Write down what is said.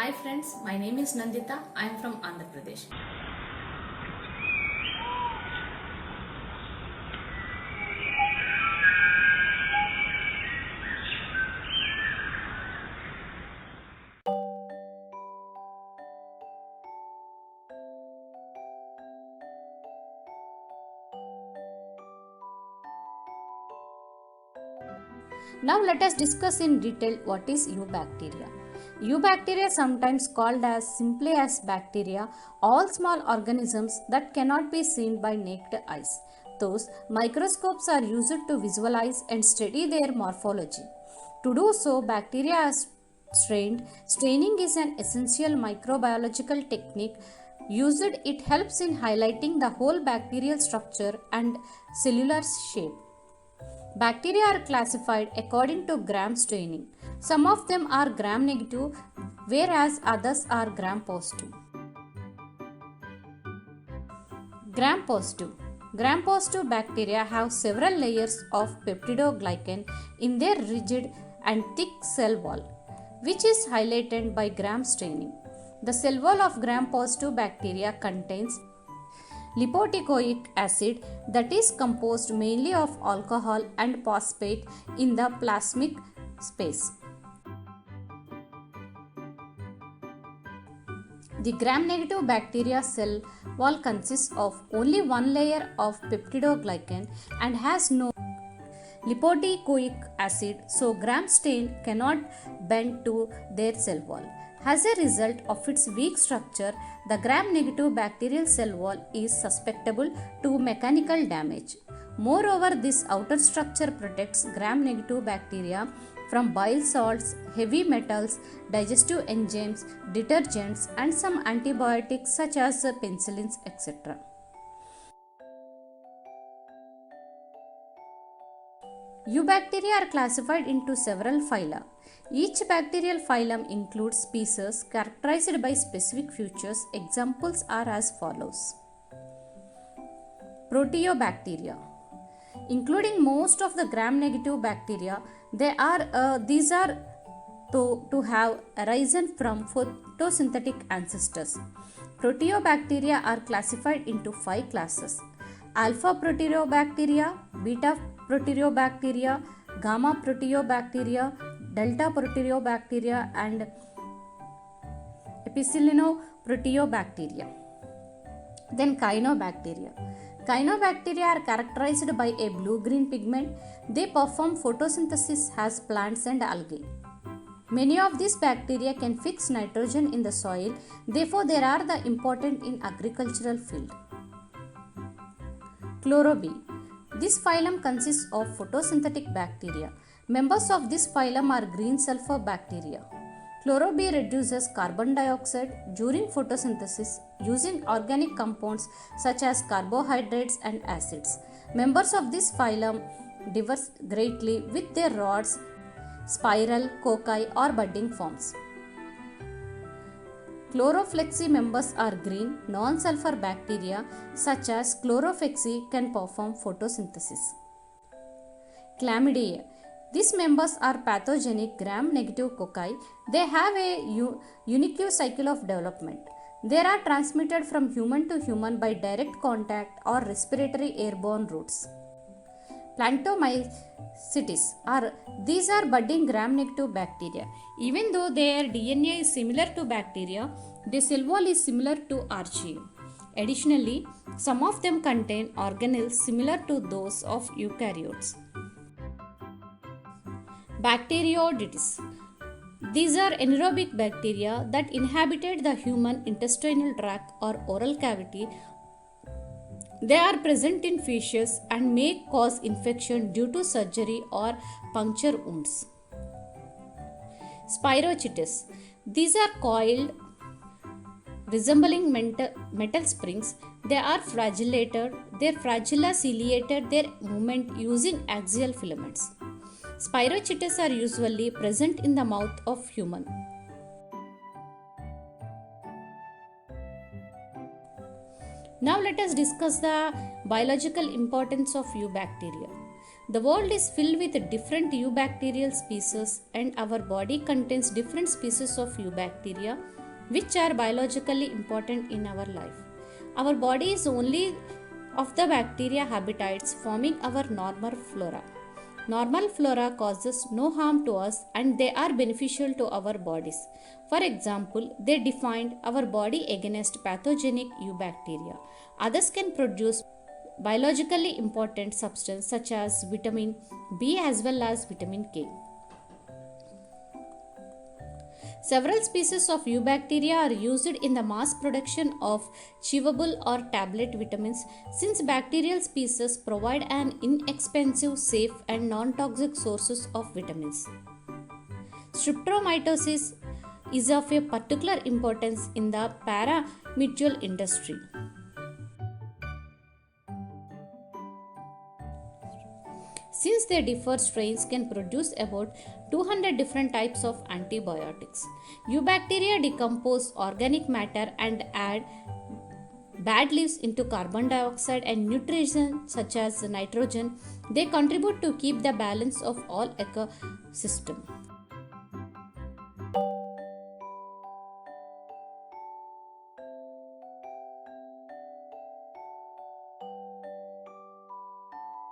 Hi friends, my name is Nandita. I am from Andhra Pradesh. Now let us discuss in detail what is eubacteria. Eubacteria, sometimes called as simply as bacteria, all small organisms that cannot be seen by naked eyes. Thus, microscopes are used to visualize and study their morphology. To do so, bacteria are strained. Straining is an essential microbiological technique used. It helps in highlighting the whole bacterial structure and cellular shape. Bacteria are classified according to gram staining. Some of them are gram negative, whereas others are gram positive. Gram positive. Gram positive bacteria have several layers of peptidoglycan in their rigid and thick cell wall, which is highlighted by gram staining. The cell wall of gram positive bacteria contains lipoic acid that is composed mainly of alcohol and phosphate in the plasmic space. The gram-negative bacteria cell wall consists of only one layer of peptidoglycan and has no lipoic acid, so gram stain cannot bend to their cell wall. As a result of its weak structure, the gram-negative bacterial cell wall is susceptible to mechanical damage. Moreover, this outer structure protects gram-negative bacteria from bile salts, heavy metals, digestive enzymes, detergents, and some antibiotics such as penicillins, etc. Eubacteria are classified into several phyla. Each bacterial phylum includes species characterized by specific features. Examples are as follows. Proteobacteria. Including most of the gram-negative bacteria, these are to have arisen from photosynthetic ancestors. Proteobacteria are classified into 5 classes: alpha proteobacteria, beta proteobacteria, gamma proteobacteria, delta proteobacteria, and epsilenoproteobacteria. Then cyanobacteria. Cyanobacteria are characterized by a blue-green pigment. They perform photosynthesis as plants and algae. Many of these bacteria can fix nitrogen in the soil, therefore they are the important in agricultural field. Chlorobia. This phylum consists of photosynthetic bacteria. Members of this phylum are green sulfur bacteria. Chlorobia reduces carbon dioxide during photosynthesis using organic compounds such as carbohydrates and acids. Members of this phylum differ greatly with their rods, spiral, cocci, or budding forms. Chloroflexi members are green, non-sulfur bacteria such as Chloroflexi can perform photosynthesis. Chlamydia. These members are pathogenic gram-negative cocci. They have a unique cycle of development. They are transmitted from human to human by direct contact or respiratory airborne routes. Plantomycetes these are budding gram-negative bacteria. Even though their DNA is similar to bacteria, their cell wall is similar to archaea. Additionally, some of them contain organelles similar to those of eukaryotes. Bacteroidetes. These are anaerobic bacteria that inhabited the human intestinal tract or oral cavity. They are present in fishes and may cause infection due to surgery or puncture wounds. Spirochetes. These are coiled, resembling metal springs. They are flagellated. Their flagella ciliated their movement using axial filaments. Spirochetes are usually present in the mouth of human. Now let us discuss the biological importance of eubacteria. The world is filled with different eubacterial species, and our body contains different species of eubacteria which are biologically important in our life. Our body is only of the bacteria habitats forming our normal flora. Normal flora causes no harm to us and they are beneficial to our bodies. For example, they defend our body against pathogenic eubacteria. Others can produce biologically important substances such as vitamin B as well as vitamin K. Several species of eubacteria are used in the mass production of chewable or tablet vitamins since bacterial species provide an inexpensive, safe and non-toxic sources of vitamins. Streptomycosis is of a particular importance in the paramecial industry. Since they differ, strains can produce about 200 different types of antibiotics. Eubacteria decompose organic matter and add bad leaves into carbon dioxide and nutrients such as nitrogen. They contribute to keep the balance of all ecosystem.